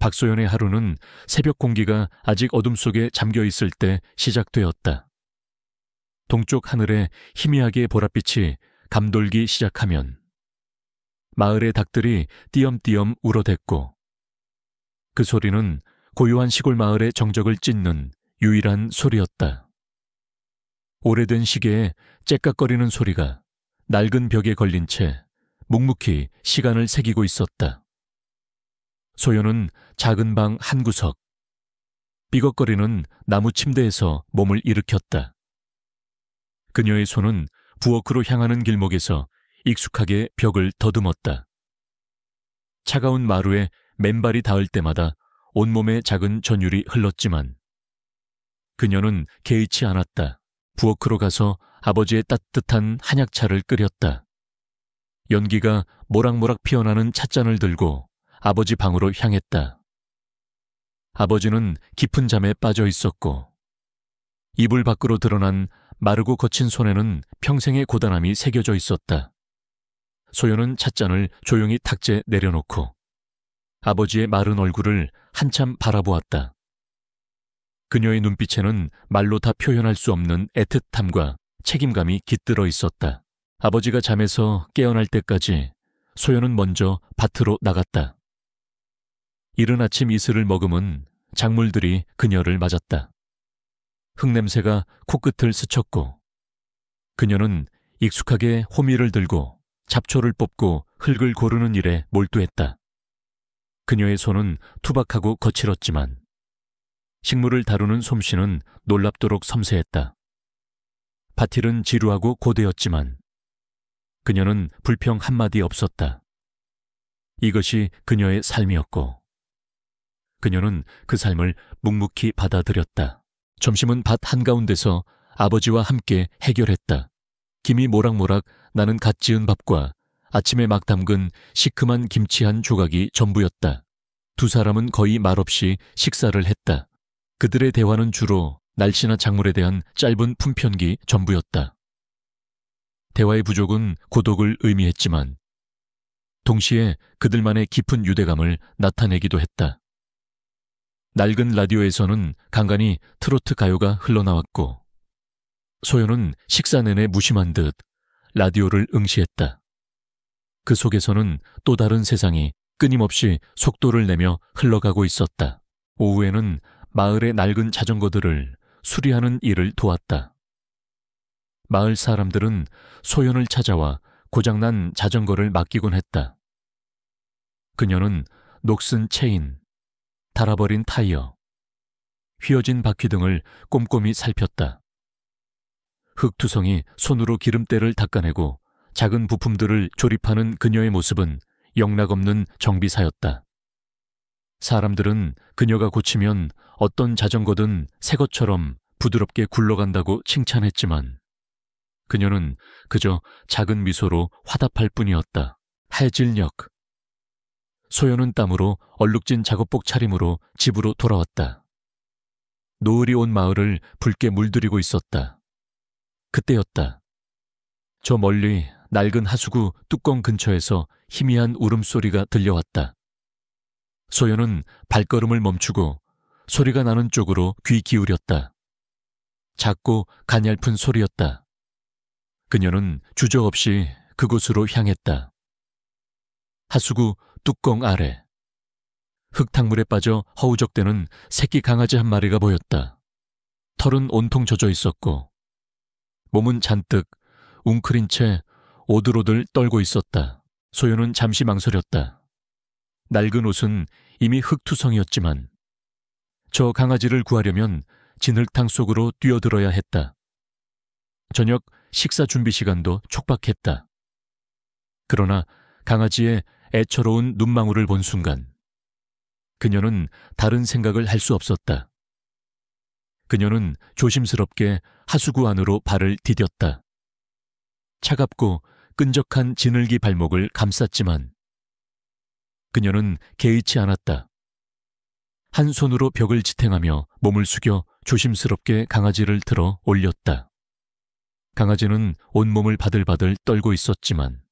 박소연의 하루는 새벽 공기가 아직 어둠 속에 잠겨 있을 때 시작되었다. 동쪽 하늘에 희미하게 보랏빛이 감돌기 시작하면 마을의 닭들이 띄엄띄엄 울어댔고, 그 소리는 고요한 시골 마을의 정적을 찢는 유일한 소리였다. 오래된 시계에 째깍거리는 소리가 낡은 벽에 걸린 채 묵묵히 시간을 새기고 있었다. 소연은 작은 방 한 구석, 삐걱거리는 나무 침대에서 몸을 일으켰다. 그녀의 손은 부엌으로 향하는 길목에서 익숙하게 벽을 더듬었다. 차가운 마루에 맨발이 닿을 때마다 온몸에 작은 전율이 흘렀지만 그녀는 개의치 않았다. 부엌으로 가서 아버지의 따뜻한 한약차를 끓였다. 연기가 모락모락 피어나는 찻잔을 들고 아버지 방으로 향했다. 아버지는 깊은 잠에 빠져 있었고, 이불 밖으로 드러난 마르고 거친 손에는 평생의 고단함이 새겨져 있었다. 소연은 찻잔을 조용히 탁재 내려놓고 아버지의 마른 얼굴을 한참 바라보았다. 그녀의 눈빛에는 말로 다 표현할 수 없는 애틋함과 책임감이 깃들어 있었다. 아버지가 잠에서 깨어날 때까지 소연은 먼저 밭으로 나갔다. 이른 아침 이슬을 머금은 작물들이 그녀를 맞았다. 흙냄새가 코끝을 스쳤고, 그녀는 익숙하게 호미를 들고 잡초를 뽑고 흙을 고르는 일에 몰두했다. 그녀의 손은 투박하고 거칠었지만 식물을 다루는 솜씨는 놀랍도록 섬세했다. 밭일은 지루하고 고되었지만 그녀는 불평 한마디 없었다. 이것이 그녀의 삶이었고 그녀는 그 삶을 묵묵히 받아들였다. 점심은 밭 한가운데서 아버지와 함께 해결했다. 김이 모락모락 나는 갓 지은 밥과 아침에 막 담근 시큼한 김치 한 조각이 전부였다. 두 사람은 거의 말없이 식사를 했다. 그들의 대화는 주로 날씨나 작물에 대한 짧은 품편기 전부였다. 대화의 부족은 고독을 의미했지만 동시에 그들만의 깊은 유대감을 나타내기도 했다. 낡은 라디오에서는 간간히 트로트 가요가 흘러나왔고 소연은 식사 내내 무심한 듯 라디오를 응시했다. 그 속에서는 또 다른 세상이 끊임없이 속도를 내며 흘러가고 있었다. 오후에는 마을의 낡은 자전거들을 수리하는 일을 도왔다. 마을 사람들은 소연을 찾아와 고장난 자전거를 맡기곤 했다. 그녀는 녹슨 체인, 닳아버린 타이어, 휘어진 바퀴 등을 꼼꼼히 살폈다. 흙투성이 손으로 기름때를 닦아내고 작은 부품들을 조립하는 그녀의 모습은 영락없는 정비사였다. 사람들은 그녀가 고치면 어떤 자전거든 새 것처럼 부드럽게 굴러간다고 칭찬했지만 그녀는 그저 작은 미소로 화답할 뿐이었다. 해질녘. 소연은 땀으로 얼룩진 작업복 차림으로 집으로 돌아왔다. 노을이 온 마을을 붉게 물들이고 있었다. 그때였다. 저 멀리 낡은 하수구 뚜껑 근처에서 희미한 울음소리가 들려왔다. 소연은 발걸음을 멈추고 소리가 나는 쪽으로 귀 기울였다. 작고 가냘픈 소리였다. 그녀는 주저없이 그곳으로 향했다. 하수구 뚜껑 아래 흙탕물에 빠져 허우적대는 새끼 강아지 한 마리가 보였다. 털은 온통 젖어 있었고 몸은 잔뜩 웅크린 채 오들오들 떨고 있었다. 소연은 잠시 망설였다. 낡은 옷은 이미 흙투성이었지만 저 강아지를 구하려면 진흙탕 속으로 뛰어들어야 했다. 저녁 식사 준비 시간도 촉박했다. 그러나 강아지의 애처로운 눈망울을 본 순간 그녀는 다른 생각을 할 수 없었다. 그녀는 조심스럽게 하수구 안으로 발을 디뎠다. 차갑고 끈적한 지늘기 발목을 감쌌지만 그녀는 개의치 않았다. 한 손으로 벽을 지탱하며 몸을 숙여 조심스럽게 강아지를 들어 올렸다. 강아지는 온몸을 바들바들 떨고 있었지만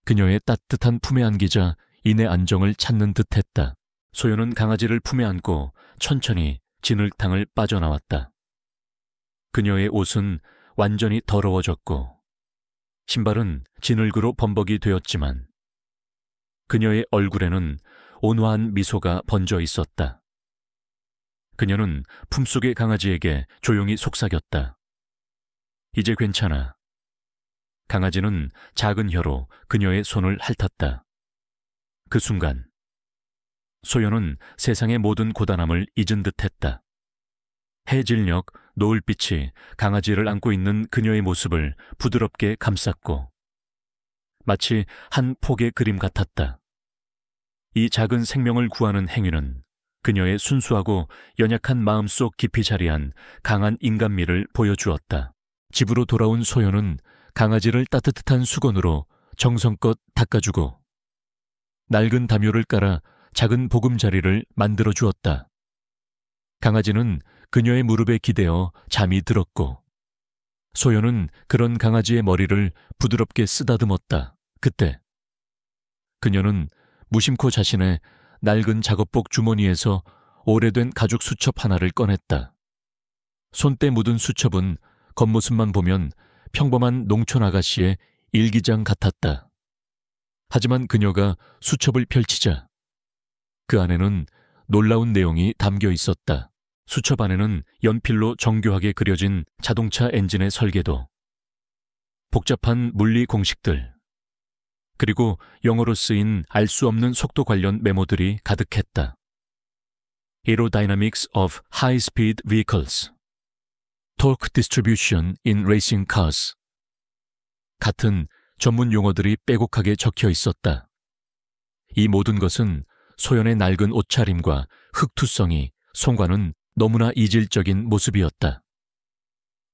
그녀의 따뜻한 품에 안기자 인의 안정을 찾는 듯했다. 소연은 강아지를 품에 안고 천천히 진흙탕을 빠져나왔다. 그녀의 옷은 완전히 더러워졌고 신발은 진흙으로 범벅이 되었지만 그녀의 얼굴에는 온화한 미소가 번져 있었다. 그녀는 품속의 강아지에게 조용히 속삭였다. 이제 괜찮아. 강아지는 작은 혀로 그녀의 손을 핥았다. 그 순간 소연은 세상의 모든 고단함을 잊은 듯했다. 해질녘 노을빛이 강아지를 안고 있는 그녀의 모습을 부드럽게 감쌌고 마치 한 폭의 그림 같았다. 이 작은 생명을 구하는 행위는 그녀의 순수하고 연약한 마음속 깊이 자리한 강한 인간미를 보여주었다. 집으로 돌아온 소연은 강아지를 따뜻한 수건으로 정성껏 닦아주고 낡은 담요를 깔아 작은 보금자리를 만들어 주었다. 강아지는 그녀의 무릎에 기대어 잠이 들었고 소연은 그런 강아지의 머리를 부드럽게 쓰다듬었다. 그때 그녀는 무심코 자신의 낡은 작업복 주머니에서 오래된 가죽 수첩 하나를 꺼냈다. 손때 묻은 수첩은 겉모습만 보면 평범한 농촌 아가씨의 일기장 같았다. 하지만 그녀가 수첩을 펼치자 그 안에는 놀라운 내용이 담겨 있었다. 수첩 안에는 연필로 정교하게 그려진 자동차 엔진의 설계도, 복잡한 물리 공식들, 그리고 영어로 쓰인 알 수 없는 속도 관련 메모들이 가득했다. Aerodynamics of High-Speed Vehicles, Torque Distribution in Racing Cars. 같은 전문 용어들이 빼곡하게 적혀 있었다. 이 모든 것은 소연의 낡은 옷차림과 흙투성이 송과는 너무나 이질적인 모습이었다.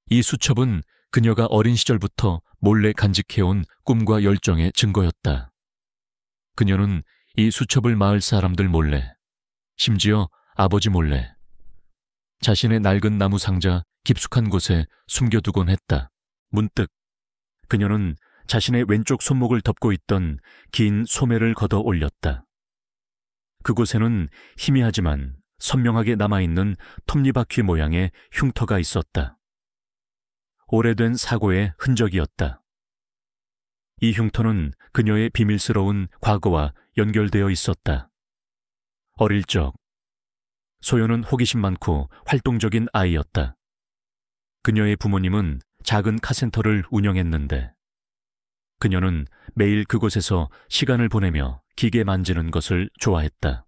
이 수첩은 그녀가 어린 시절부터 몰래 간직해온 꿈과 열정의 증거였다. 그녀는 이 수첩을 마을 사람들 몰래, 심지어 아버지 몰래, 자신의 낡은 나무 상자 깊숙한 곳에 숨겨두곤 했다. 문득 그녀는 자신의 왼쪽 손목을 덮고 있던 긴 소매를 걷어 올렸다. 그곳에는 희미하지만 선명하게 남아있는 톱니바퀴 모양의 흉터가 있었다. 오래된 사고의 흔적이었다. 이 흉터는 그녀의 비밀스러운 과거와 연결되어 있었다. 어릴 적 소연은 호기심 많고 활동적인 아이였다. 그녀의 부모님은 작은 카센터를 운영했는데 그녀는 매일 그곳에서 시간을 보내며 기계 만지는 것을 좋아했다.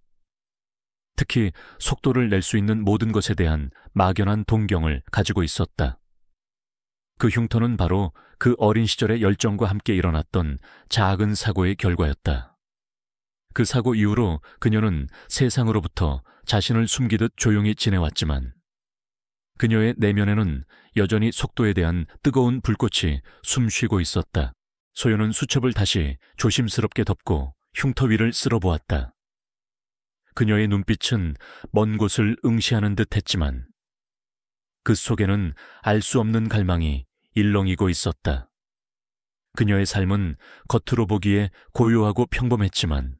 특히 속도를 낼 수 있는 모든 것에 대한 막연한 동경을 가지고 있었다. 그 흉터는 바로 그 어린 시절의 열정과 함께 일어났던 작은 사고의 결과였다. 그 사고 이후로 그녀는 세상으로부터 자신을 숨기듯 조용히 지내왔지만 그녀의 내면에는 여전히 속도에 대한 뜨거운 불꽃이 숨쉬고 있었다. 소연은 수첩을 다시 조심스럽게 덮고 흉터 위를 쓸어보았다. 그녀의 눈빛은 먼 곳을 응시하는 듯 했지만 그 속에는 알 수 없는 갈망이 일렁이고 있었다. 그녀의 삶은 겉으로 보기에 고요하고 평범했지만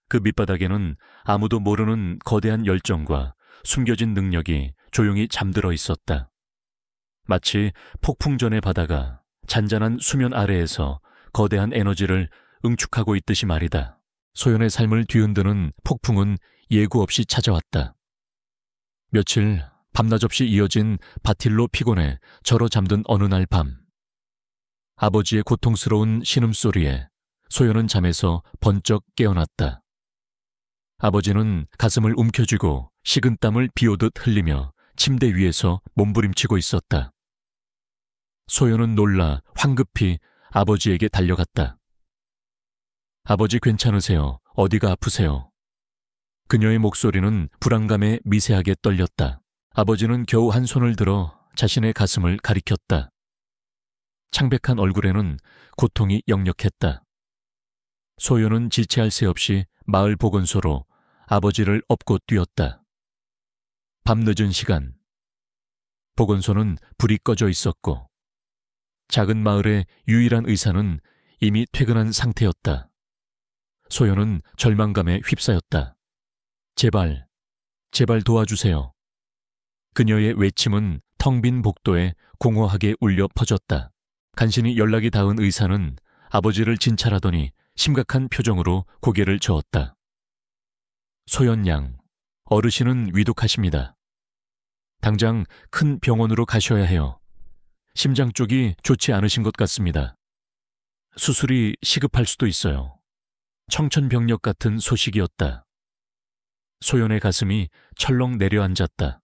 그 밑바닥에는 아무도 모르는 거대한 열정과 숨겨진 능력이 조용히 잠들어 있었다. 마치 폭풍전의 바다가 잔잔한 수면 아래에서 거대한 에너지를 응축하고 있듯이 말이다. 소연의 삶을 뒤흔드는 폭풍은 예고 없이 찾아왔다. 며칠 밤낮 없이 이어진 바틸로 피곤에 절어 잠든 어느 날 밤, 아버지의 고통스러운 신음소리에 소연은 잠에서 번쩍 깨어났다. 아버지는 가슴을 움켜쥐고 식은땀을 비오듯 흘리며 침대 위에서 몸부림치고 있었다. 소연은 놀라 황급히 아버지에게 달려갔다. 아버지 괜찮으세요? 어디가 아프세요? 그녀의 목소리는 불안감에 미세하게 떨렸다. 아버지는 겨우 한 손을 들어 자신의 가슴을 가리켰다. 창백한 얼굴에는 고통이 역력했다. 소연은 지체할 새 없이 마을 보건소로 아버지를 업고 뛰었다. 밤늦은 시간, 보건소는 불이 꺼져 있었고 작은 마을의 유일한 의사는 이미 퇴근한 상태였다. 소연은 절망감에 휩싸였다. 제발, 제발 도와주세요. 그녀의 외침은 텅 빈 복도에 공허하게 울려 퍼졌다. 간신히 연락이 닿은 의사는 아버지를 진찰하더니 심각한 표정으로 고개를 저었다. 소연 양, 어르신은 위독하십니다. 당장 큰 병원으로 가셔야 해요. 심장 쪽이 좋지 않으신 것 같습니다. 수술이 시급할 수도 있어요. 청천벽력 같은 소식이었다. 소연의 가슴이 철렁 내려앉았다.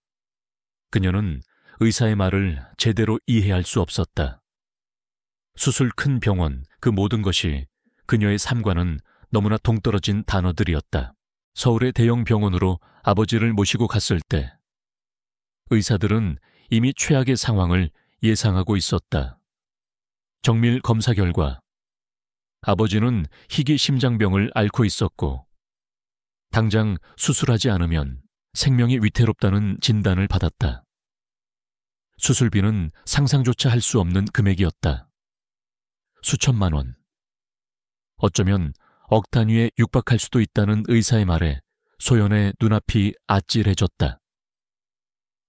그녀는 의사의 말을 제대로 이해할 수 없었다. 수술 큰 병원, 그 모든 것이 그녀의 삶과는 너무나 동떨어진 단어들이었다. 서울의 대형 병원으로 아버지를 모시고 갔을 때 의사들은 이미 최악의 상황을 예상하고 있었다. 정밀 검사 결과 아버지는 희귀 심장병을 앓고 있었고 당장 수술하지 않으면 생명이 위태롭다는 진단을 받았다. 수술비는 상상조차 할 수 없는 금액이었다. 수천만 원. 어쩌면 억 단위에 육박할 수도 있다는 의사의 말에 소연의 눈앞이 아찔해졌다.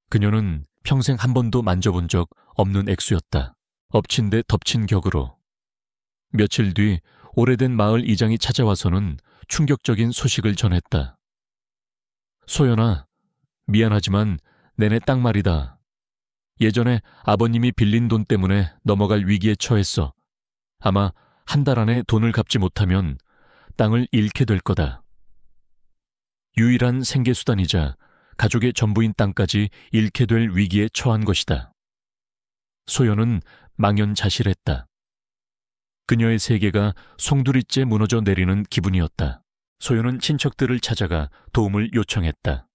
그녀는 평생 한 번도 만져본 적 없는 액수였다. 엎친 데 덮친 격으로. 며칠 뒤 오래된 마을 이장이 찾아와서는 충격적인 소식을 전했다. 소연아, 미안하지만 내내 딱 말이다. 예전에 아버님이 빌린 돈 때문에 넘어갈 위기에 처했어. 아마 한 달 안에 돈을 갚지 못하면 땅을 잃게 될 거다. 유일한 생계수단이자 가족의 전부인 땅까지 잃게 될 위기에 처한 것이다. 소연은 망연자실했다. 그녀의 세계가 송두리째 무너져 내리는 기분이었다. 소연은 친척들을 찾아가 도움을 요청했다.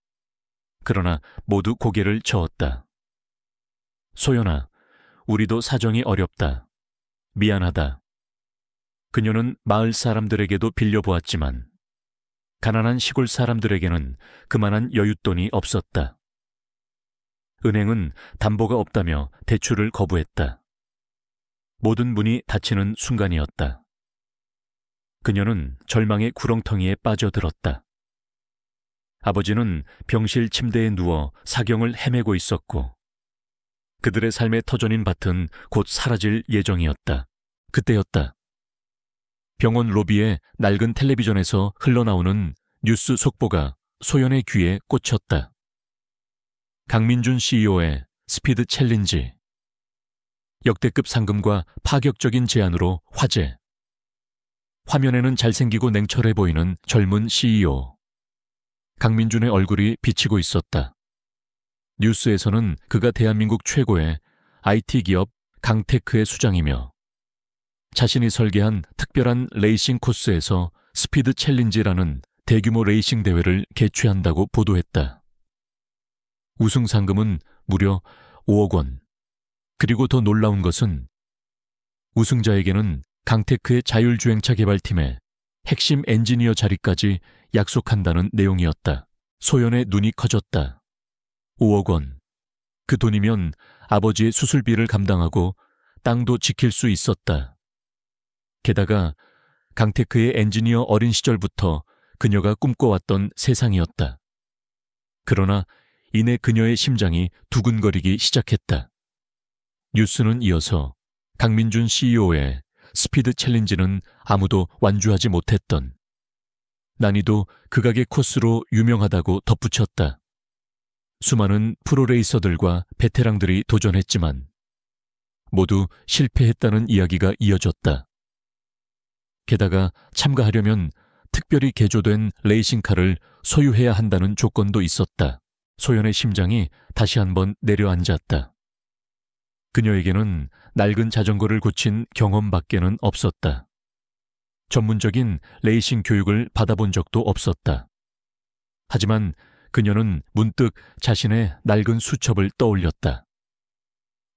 그러나 모두 고개를 저었다. 소연아, 우리도 사정이 어렵다. 미안하다. 그녀는 마을 사람들에게도 빌려보았지만 가난한 시골 사람들에게는 그만한 여윳돈이 없었다. 은행은 담보가 없다며 대출을 거부했다. 모든 문이 닫히는 순간이었다. 그녀는 절망의 구렁텅이에 빠져들었다. 아버지는 병실 침대에 누워 사경을 헤매고 있었고 그들의 삶의 터전인 밭은 곧 사라질 예정이었다. 그때였다. 병원 로비에 낡은 텔레비전에서 흘러나오는 뉴스 속보가 소연의 귀에 꽂혔다. 강민준 CEO의 스피드 챌린지. 역대급 상금과 파격적인 제안으로 화제. 화면에는 잘생기고 냉철해 보이는 젊은 CEO. 강민준의 얼굴이 비치고 있었다. 뉴스에서는 그가 대한민국 최고의 IT 기업 강테크의 수장이며 자신이 설계한 특별한 레이싱 코스에서 스피드 챌린지라는 대규모 레이싱 대회를 개최한다고 보도했다. 우승 상금은 무려 5억 원. 그리고 더 놀라운 것은 우승자에게는 강테크의 자율주행차 개발팀의 핵심 엔지니어 자리까지 약속한다는 내용이었다. 소연의 눈이 커졌다. 5억 원. 그 돈이면 아버지의 수술비를 감당하고 땅도 지킬 수 있었다. 게다가 강테크의 엔지니어 어린 시절부터 그녀가 꿈꿔왔던 세상이었다. 그러나 이내 그녀의 심장이 두근거리기 시작했다. 뉴스는 이어서 강민준 CEO의 스피드 챌린지는 아무도 완주하지 못했던 난이도 극악의 코스로 유명하다고 덧붙였다. 수많은 프로레이서들과 베테랑들이 도전했지만 모두 실패했다는 이야기가 이어졌다. 게다가 참가하려면 특별히 개조된 레이싱카를 소유해야 한다는 조건도 있었다. 소연의 심장이 다시 한번 내려앉았다. 그녀에게는 낡은 자전거를 고친 경험밖에는 없었다. 전문적인 레이싱 교육을 받아본 적도 없었다. 하지만 그녀는 문득 자신의 낡은 수첩을 떠올렸다.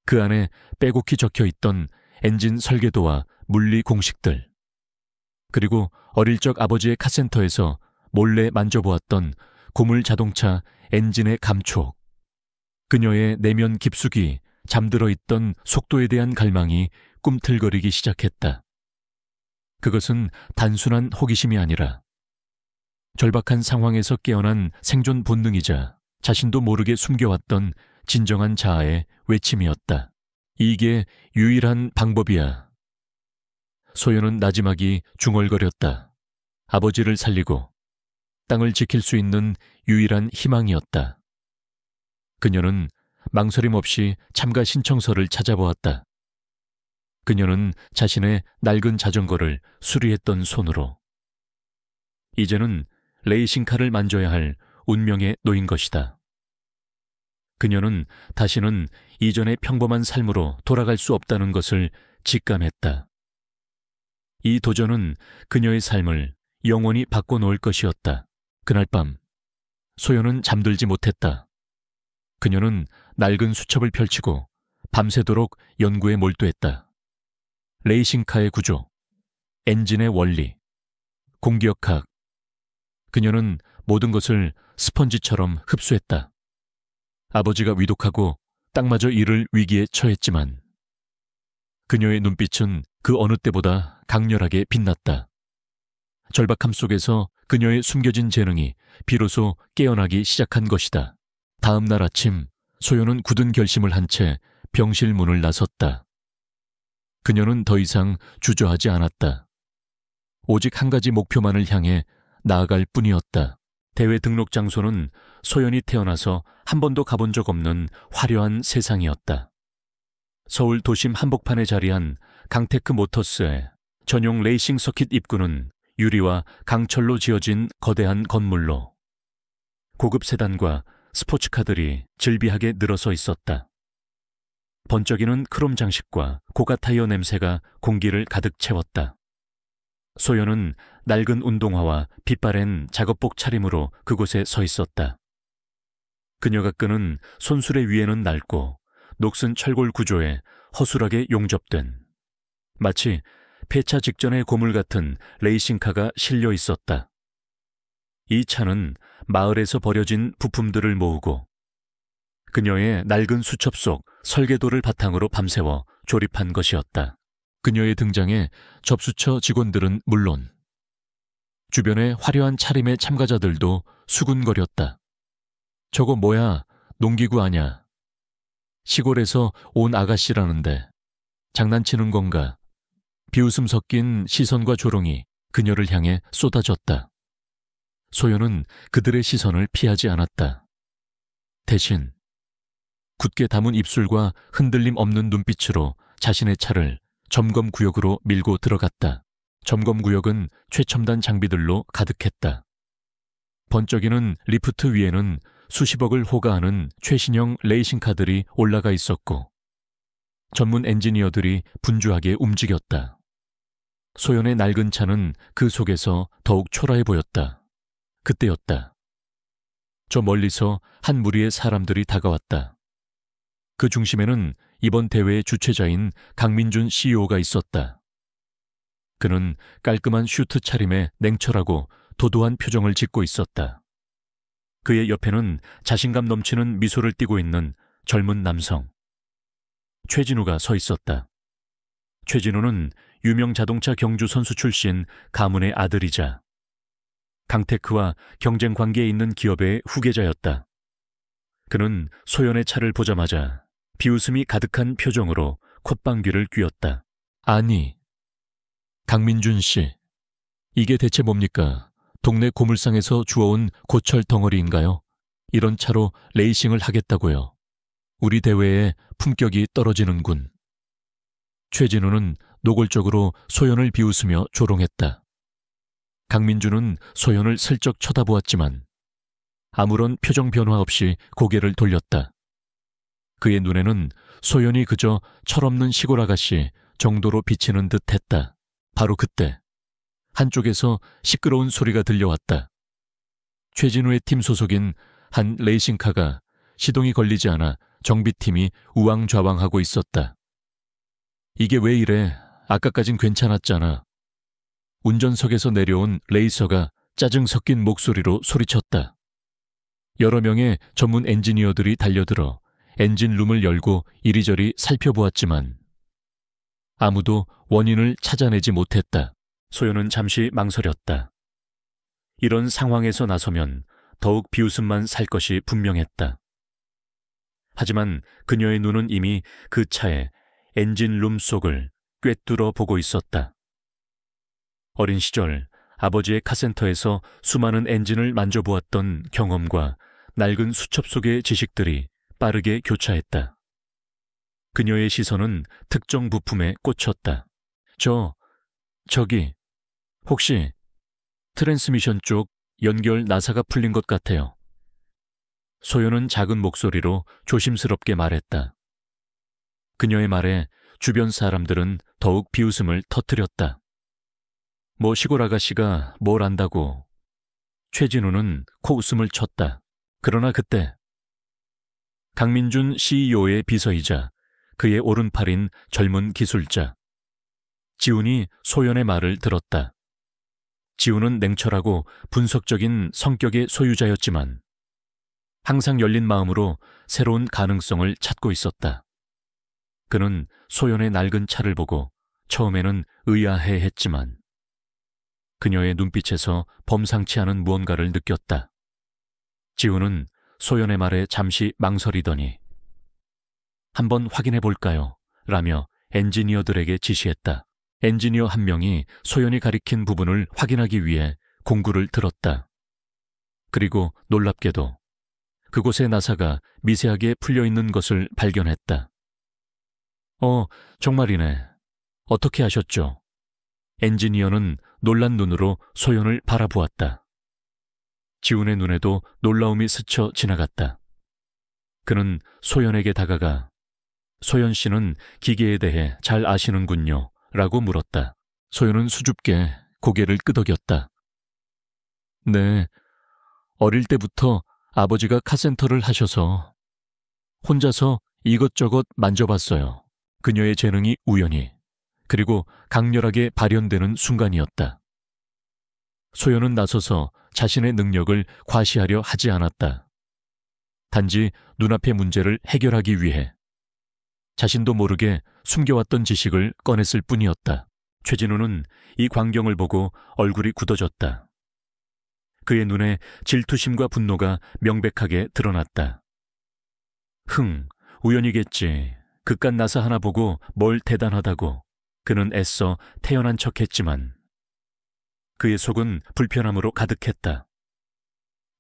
그 안에 빼곡히 적혀있던 엔진 설계도와 물리 공식들, 그리고 어릴 적 아버지의 카센터에서 몰래 만져보았던 고물 자동차 엔진의 감촉, 그녀의 내면 깊숙이 잠들어 있던 속도에 대한 갈망이 꿈틀거리기 시작했다. 그것은 단순한 호기심이 아니라 절박한 상황에서 깨어난 생존 본능이자 자신도 모르게 숨겨왔던 진정한 자아의 외침이었다. 이게 유일한 방법이야. 소연은 나지막이 중얼거렸다. 아버지를 살리고 땅을 지킬 수 있는 유일한 희망이었다. 그녀는 망설임 없이 참가 신청서를 찾아보았다. 그녀는 자신의 낡은 자전거를 수리했던 손으로. 이제는 레이싱카를 만져야 할 운명에 놓인 것이다. 그녀는 다시는 이전의 평범한 삶으로 돌아갈 수 없다는 것을 직감했다. 이 도전은 그녀의 삶을 영원히 바꿔놓을 것이었다. 그날 밤, 소연은 잠들지 못했다. 그녀는 낡은 수첩을 펼치고 밤새도록 연구에 몰두했다. 레이싱카의 구조, 엔진의 원리, 공기역학. 그녀는 모든 것을 스펀지처럼 흡수했다. 아버지가 위독하고 땅마저 이를 위기에 처했지만 그녀의 눈빛은 그 어느 때보다 강렬하게 빛났다. 절박함 속에서 그녀의 숨겨진 재능이 비로소 깨어나기 시작한 것이다. 다음 날 아침, 소연은 굳은 결심을 한 채 병실 문을 나섰다. 그녀는 더 이상 주저하지 않았다. 오직 한 가지 목표만을 향해 나아갈 뿐이었다. 대회 등록 장소는 소연이 태어나서 한 번도 가본 적 없는 화려한 세상이었다. 서울 도심 한복판에 자리한 강테크 모터스의 전용 레이싱 서킷 입구는 유리와 강철로 지어진 거대한 건물로 고급 세단과 스포츠카들이 질비하게 늘어서 있었다. 번쩍이는 크롬 장식과 고가 타이어 냄새가 공기를 가득 채웠다. 소연은 낡은 운동화와 빛바랜 작업복 차림으로 그곳에 서 있었다. 그녀가 끄는 손수레 위에는 낡고 녹슨 철골 구조에 허술하게 용접된 마치 폐차 직전의 고물 같은 레이싱카가 실려 있었다. 이 차는 마을에서 버려진 부품들을 모으고 그녀의 낡은 수첩 속 설계도를 바탕으로 밤새워 조립한 것이었다. 그녀의 등장에 접수처 직원들은 물론 주변의 화려한 차림의 참가자들도 수군거렸다. 저거 뭐야? 농기구 아냐? 시골에서 온 아가씨라는데 장난치는 건가? 비웃음 섞인 시선과 조롱이 그녀를 향해 쏟아졌다. 소연은 그들의 시선을 피하지 않았다. 대신 굳게 담은 입술과 흔들림 없는 눈빛으로 자신의 차를 점검구역으로 밀고 들어갔다. 점검구역은 최첨단 장비들로 가득했다. 번쩍이는 리프트 위에는 수십억을 호가하는 최신형 레이싱카들이 올라가 있었고 전문 엔지니어들이 분주하게 움직였다. 소연의 낡은 차는 그 속에서 더욱 초라해 보였다. 그때였다. 저 멀리서 한 무리의 사람들이 다가왔다. 그 중심에는 이번 대회의 주최자인 강민준 CEO가 있었다. 그는 깔끔한 슈트 차림에 냉철하고 도도한 표정을 짓고 있었다. 그의 옆에는 자신감 넘치는 미소를 띠고 있는 젊은 남성 최진우가 서 있었다. 최진우는 유명 자동차 경주 선수 출신 가문의 아들이자 강테크와 경쟁 관계에 있는 기업의 후계자였다. 그는 소연의 차를 보자마자 비웃음이 가득한 표정으로 콧방귀를 뀌었다. 아니, 강민준 씨, 이게 대체 뭡니까? 동네 고물상에서 주워온 고철 덩어리인가요? 이런 차로 레이싱을 하겠다고요. 우리 대회에 품격이 떨어지는군. 최진우는 노골적으로 소연을 비웃으며 조롱했다. 강민준은 소연을 슬쩍 쳐다보았지만 아무런 표정 변화 없이 고개를 돌렸다. 그의 눈에는 소연이 그저 철없는 시골 아가씨 정도로 비치는 듯 했다. 바로 그때 한쪽에서 시끄러운 소리가 들려왔다. 최진우의 팀 소속인 한 레이싱카가 시동이 걸리지 않아 정비팀이 우왕좌왕하고 있었다. 이게 왜 이래? 아까까진 괜찮았잖아. 운전석에서 내려온 레이서가 짜증 섞인 목소리로 소리쳤다. 여러 명의 전문 엔지니어들이 달려들어 엔진룸을 열고 이리저리 살펴보았지만 아무도 원인을 찾아내지 못했다. 소연은 잠시 망설였다. 이런 상황에서 나서면 더욱 비웃음만 살 것이 분명했다. 하지만 그녀의 눈은 이미 그 차의 엔진룸 속을 꿰뚫어 보고 있었다. 어린 시절 아버지의 카센터에서 수많은 엔진을 만져보았던 경험과 낡은 수첩 속의 지식들이 빠르게 교차했다. 그녀의 시선은 특정 부품에 꽂혔다. 저기, 혹시 트랜스미션 쪽 연결 나사가 풀린 것 같아요. 소연은 작은 목소리로 조심스럽게 말했다. 그녀의 말에 주변 사람들은 더욱 비웃음을 터뜨렸다. 뭐 시골 아가씨가 뭘 안다고. 최진우는 코웃음을 쳤다. 그러나 그때 강민준 CEO의 비서이자 그의 오른팔인 젊은 기술자 지훈이 소연의 말을 들었다. 지훈은 냉철하고 분석적인 성격의 소유자였지만 항상 열린 마음으로 새로운 가능성을 찾고 있었다. 그는 소연의 낡은 차를 보고 처음에는 의아해했지만 그녀의 눈빛에서 범상치 않은 무언가를 느꼈다. 지훈은 소연의 말에 잠시 망설이더니 한번 확인해 볼까요? 라며 엔지니어들에게 지시했다. 엔지니어 한 명이 소연이 가리킨 부분을 확인하기 위해 공구를 들었다. 그리고 놀랍게도 그곳에 나사가 미세하게 풀려있는 것을 발견했다. 정말이네. 어떻게 아셨죠? 엔지니어는 놀란 눈으로 소연을 바라보았다. 지훈의 눈에도 놀라움이 스쳐 지나갔다. 그는 소연에게 다가가 소연 씨는 기계에 대해 잘 아시는군요. 라고 물었다. 소연은 수줍게 고개를 끄덕였다. 네, 어릴 때부터 아버지가 카센터를 하셔서 혼자서 이것저것 만져봤어요. 그녀의 재능이 우연히 그리고 강렬하게 발현되는 순간이었다. 소연은 나서서 자신의 능력을 과시하려 하지 않았다. 단지 눈앞의 문제를 해결하기 위해 자신도 모르게 숨겨왔던 지식을 꺼냈을 뿐이었다. 최진우는 이 광경을 보고 얼굴이 굳어졌다. 그의 눈에 질투심과 분노가 명백하게 드러났다. 우연이겠지. 그깟 나사 하나 보고 뭘 대단하다고. 그는 애써 태연한 척했지만 그의 속은 불편함으로 가득했다.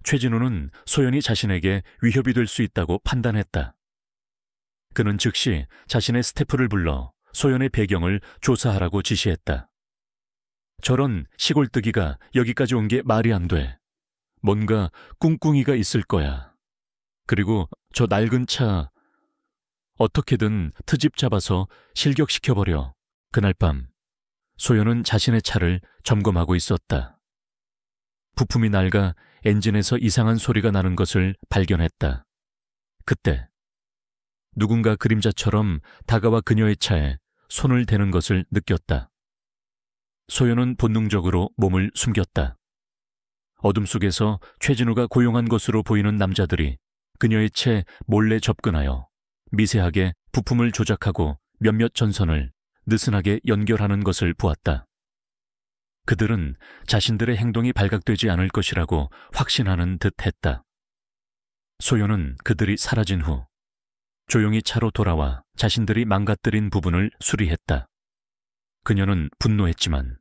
최진우는 소연이 자신에게 위협이 될 수 있다고 판단했다. 그는 즉시 자신의 스태프를 불러 소연의 배경을 조사하라고 지시했다. 저런 시골뜨기가 여기까지 온 게 말이 안 돼. 뭔가 꿍꿍이가 있을 거야. 그리고 저 낡은 차 어떻게든 트집 잡아서 실격시켜버려. 그날 밤 소연은 자신의 차를 점검하고 있었다. 부품이 낡아 엔진에서 이상한 소리가 나는 것을 발견했다. 그때 누군가 그림자처럼 다가와 그녀의 차에 손을 대는 것을 느꼈다. 소연은 본능적으로 몸을 숨겼다. 어둠 속에서 최진우가 고용한 것으로 보이는 남자들이 그녀의 채 몰래 접근하여 미세하게 부품을 조작하고 몇몇 전선을 느슨하게 연결하는 것을 보았다. 그들은 자신들의 행동이 발각되지 않을 것이라고 확신하는 듯 했다. 소연은 그들이 사라진 후 조용히 차로 돌아와 자신들이 망가뜨린 부분을 수리했다. 그녀는 분노했지만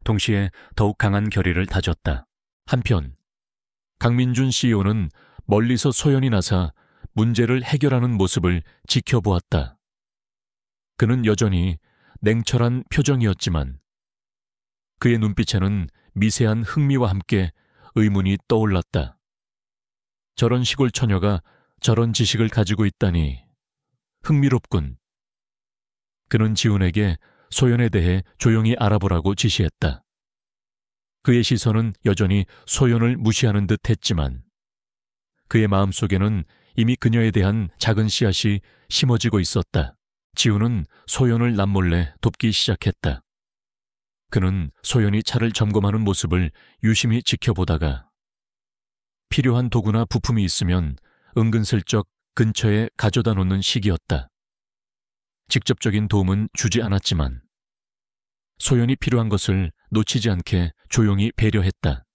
동시에 더욱 강한 결의를 다졌다. 한편 강민준 CEO는 멀리서 소연이 나사 문제를 해결하는 모습을 지켜보았다. 그는 여전히 냉철한 표정이었지만 그의 눈빛에는 미세한 흥미와 함께 의문이 떠올랐다. 저런 시골 처녀가 저런 지식을 가지고 있다니 흥미롭군. 그는 지훈에게 소연에 대해 조용히 알아보라고 지시했다. 그의 시선은 여전히 소연을 무시하는 듯 했지만 그의 마음속에는 이미 그녀에 대한 작은 씨앗이 심어지고 있었다. 지훈은 소연을 남몰래 돕기 시작했다. 그는 소연이 차를 점검하는 모습을 유심히 지켜보다가 필요한 도구나 부품이 있으면 은근슬쩍 근처에 가져다 놓는 시기였다. 직접적인 도움은 주지 않았지만 소연이 필요한 것을 놓치지 않게 조용히 배려했다.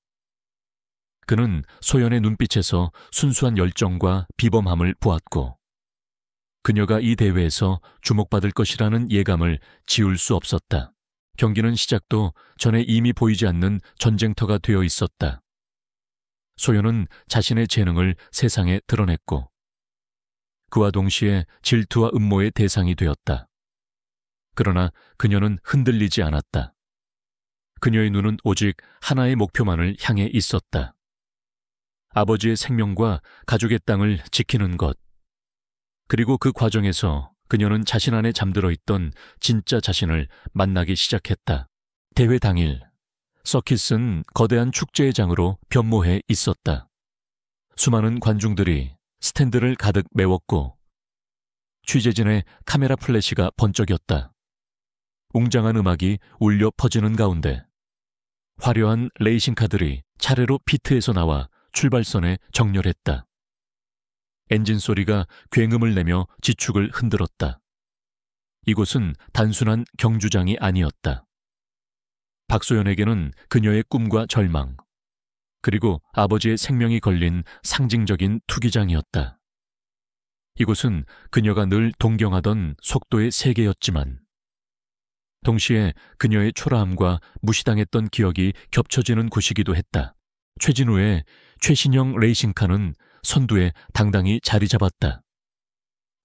그는 소연의 눈빛에서 순수한 열정과 비범함을 보았고 그녀가 이 대회에서 주목받을 것이라는 예감을 지울 수 없었다. 경기는 시작도 전에 이미 보이지 않는 전쟁터가 되어 있었다. 소연은 자신의 재능을 세상에 드러냈고 그와 동시에 질투와 음모의 대상이 되었다. 그러나 그녀는 흔들리지 않았다. 그녀의 눈은 오직 하나의 목표만을 향해 있었다. 아버지의 생명과 가족의 땅을 지키는 것. 그리고 그 과정에서 그녀는 자신 안에 잠들어 있던 진짜 자신을 만나기 시작했다. 대회 당일, 서킷은 거대한 축제의 장으로 변모해 있었다. 수많은 관중들이 스탠드를 가득 메웠고 취재진의 카메라 플래시가 번쩍였다. 웅장한 음악이 울려 퍼지는 가운데 화려한 레이싱카들이 차례로 피트에서 나와 출발선에 정렬했다. 엔진 소리가 굉음을 내며 지축을 흔들었다. 이곳은 단순한 경주장이 아니었다. 박소연에게는 그녀의 꿈과 절망, 그리고 아버지의 생명이 걸린 상징적인 투기장이었다. 이곳은 그녀가 늘 동경하던 속도의 세계였지만 동시에 그녀의 초라함과 무시당했던 기억이 겹쳐지는 곳이기도 했다. 최진우의 최신형 레이싱카는 선두에 당당히 자리 잡았다.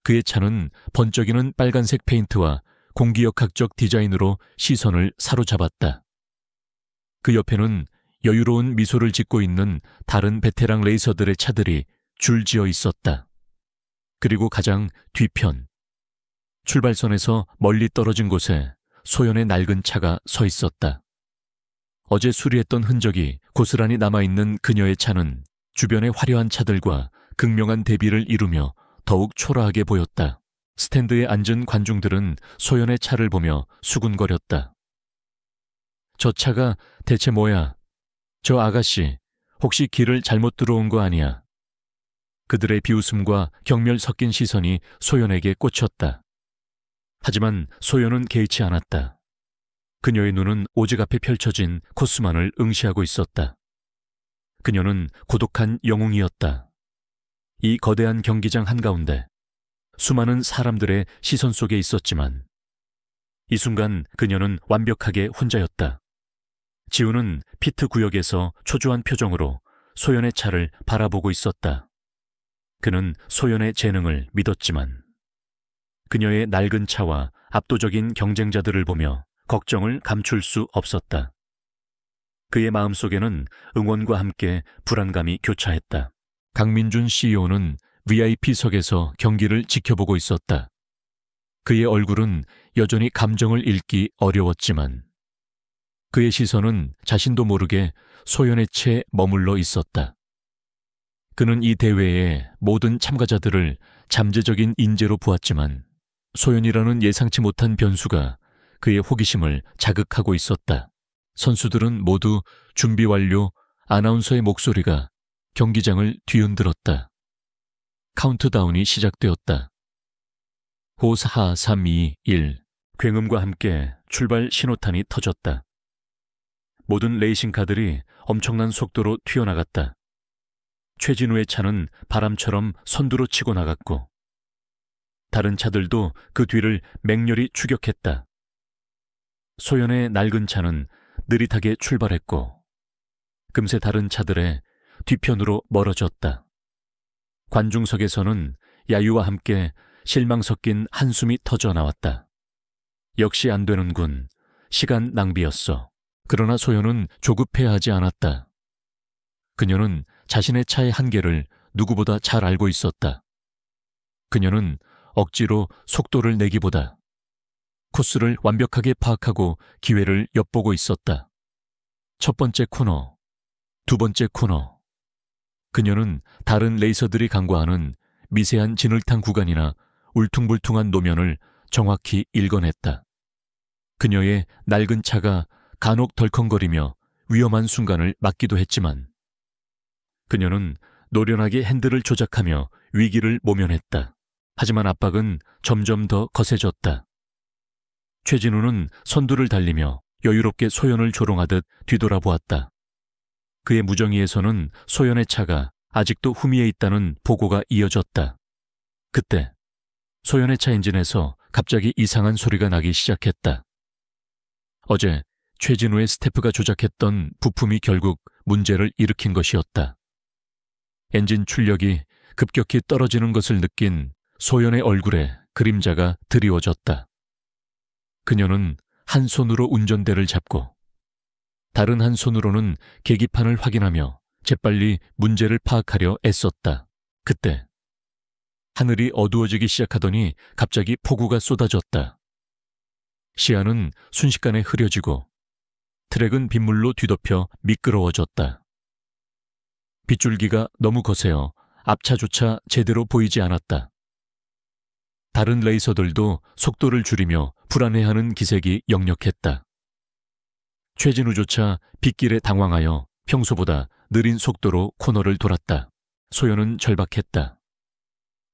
그의 차는 번쩍이는 빨간색 페인트와 공기역학적 디자인으로 시선을 사로잡았다. 그 옆에는 여유로운 미소를 짓고 있는 다른 베테랑 레이서들의 차들이 줄지어 있었다. 그리고 가장 뒤편, 출발선에서 멀리 떨어진 곳에 소연의 낡은 차가 서 있었다. 어제 수리했던 흔적이 고스란히 남아있는 그녀의 차는 주변의 화려한 차들과 극명한 대비를 이루며 더욱 초라하게 보였다. 스탠드에 앉은 관중들은 소연의 차를 보며 수군거렸다. 저 차가 대체 뭐야? 저 아가씨, 혹시 길을 잘못 들어온 거 아니야? 그들의 비웃음과 경멸 섞인 시선이 소연에게 꽂혔다. 하지만 소연은 개의치 않았다. 그녀의 눈은 오직 앞에 펼쳐진 코스만을 응시하고 있었다. 그녀는 고독한 영웅이었다. 이 거대한 경기장 한가운데 수많은 사람들의 시선 속에 있었지만 이 순간 그녀는 완벽하게 혼자였다. 지우는 피트 구역에서 초조한 표정으로 소연의 차를 바라보고 있었다. 그는 소연의 재능을 믿었지만 그녀의 낡은 차와 압도적인 경쟁자들을 보며 걱정을 감출 수 없었다. 그의 마음속에는 응원과 함께 불안감이 교차했다. 강민준 CEO는 VIP석에서 경기를 지켜보고 있었다. 그의 얼굴은 여전히 감정을 읽기 어려웠지만 그의 시선은 자신도 모르게 소연의 채 머물러 있었다. 그는 이 대회의 모든 참가자들을 잠재적인 인재로 보았지만 소연이라는 예상치 못한 변수가 그의 호기심을 자극하고 있었다. 선수들은 모두 준비 완료, 아나운서의 목소리가 경기장을 뒤흔들었다. 카운트다운이 시작되었다. 5, 4, 3, 2, 1. 굉음과 함께 출발 신호탄이 터졌다. 모든 레이싱카들이 엄청난 속도로 튀어나갔다. 최진우의 차는 바람처럼 선두로 치고 나갔고 다른 차들도 그 뒤를 맹렬히 추격했다. 소연의 낡은 차는 느릿하게 출발했고 금세 다른 차들의 뒤편으로 멀어졌다. 관중석에서는 야유와 함께 실망 섞인 한숨이 터져 나왔다. 역시 안 되는군. 시간 낭비였어. 그러나 소연은 조급해하지 않았다. 그녀는 자신의 차의 한계를 누구보다 잘 알고 있었다. 그녀는 억지로 속도를 내기보다 코스를 완벽하게 파악하고 기회를 엿보고 있었다. 첫 번째 코너, 두 번째 코너. 그녀는 다른 레이서들이 간과하는 미세한 진흙탕 구간이나 울퉁불퉁한 노면을 정확히 읽어냈다. 그녀의 낡은 차가 간혹 덜컹거리며 위험한 순간을 맞기도 했지만 그녀는 노련하게 핸들을 조작하며 위기를 모면했다. 하지만 압박은 점점 더 거세졌다. 최진우는 선두를 달리며 여유롭게 소연을 조롱하듯 뒤돌아보았다. 그의 무정위에서는 소연의 차가 아직도 후미에 있다는 보고가 이어졌다. 그때 소연의 차 엔진에서 갑자기 이상한 소리가 나기 시작했다. 어제 최진우의 스태프가 조작했던 부품이 결국 문제를 일으킨 것이었다. 엔진 출력이 급격히 떨어지는 것을 느낀 소연의 얼굴에 그림자가 드리워졌다. 그녀는 한 손으로 운전대를 잡고 다른 한 손으로는 계기판을 확인하며 재빨리 문제를 파악하려 애썼다. 그때 하늘이 어두워지기 시작하더니 갑자기 폭우가 쏟아졌다. 시야는 순식간에 흐려지고 트랙은 빗물로 뒤덮여 미끄러워졌다. 빗줄기가 너무 거세어 앞차조차 제대로 보이지 않았다. 다른 레이서들도 속도를 줄이며 불안해하는 기색이 역력했다. 최진우조차 빗길에 당황하여 평소보다 느린 속도로 코너를 돌았다. 소연은 절박했다.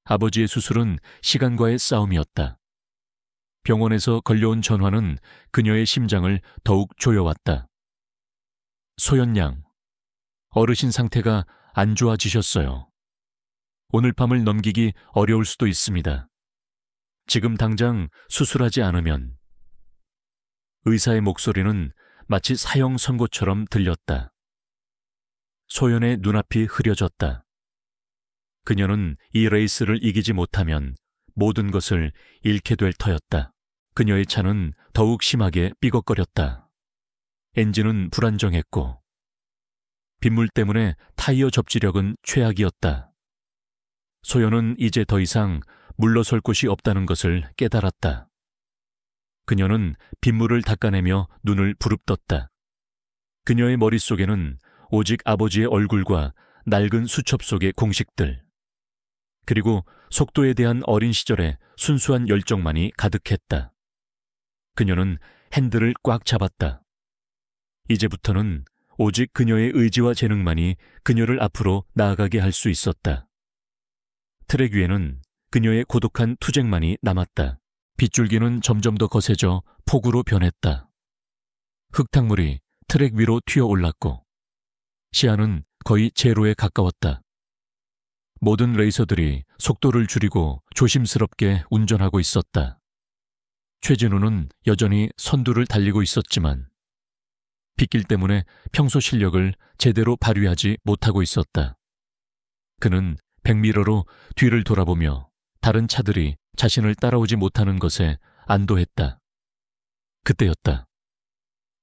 아버지의 수술은 시간과의 싸움이었다. 병원에서 걸려온 전화는 그녀의 심장을 더욱 조여왔다. 소연 양, 어르신 상태가 안 좋아지셨어요. 오늘 밤을 넘기기 어려울 수도 있습니다. 지금 당장 수술하지 않으면. 의사의 목소리는 마치 사형 선고처럼 들렸다. 소연의 눈앞이 흐려졌다. 그녀는 이 레이스를 이기지 못하면 모든 것을 잃게 될 터였다. 그녀의 차는 더욱 심하게 삐걱거렸다. 엔진은 불안정했고 빗물 때문에 타이어 접지력은 최악이었다. 소연은 이제 더 이상 물러설 곳이 없다는 것을 깨달았다. 그녀는 빗물을 닦아내며 눈을 부릅떴다. 그녀의 머릿속에는 오직 아버지의 얼굴과 낡은 수첩 속의 공식들, 그리고 속도에 대한 어린 시절의 순수한 열정만이 가득했다. 그녀는 핸들을 꽉 잡았다. 이제부터는 오직 그녀의 의지와 재능만이 그녀를 앞으로 나아가게 할 수 있었다. 트랙 위에는 그녀의 고독한 투쟁만이 남았다. 빗줄기는 점점 더 거세져 폭우로 변했다. 흙탕물이 트랙 위로 튀어올랐고 시야는 거의 제로에 가까웠다. 모든 레이서들이 속도를 줄이고 조심스럽게 운전하고 있었다. 최진우는 여전히 선두를 달리고 있었지만 빗길 때문에 평소 실력을 제대로 발휘하지 못하고 있었다. 그는 백미러로 뒤를 돌아보며 다른 차들이 자신을 따라오지 못하는 것에 안도했다. 그때였다.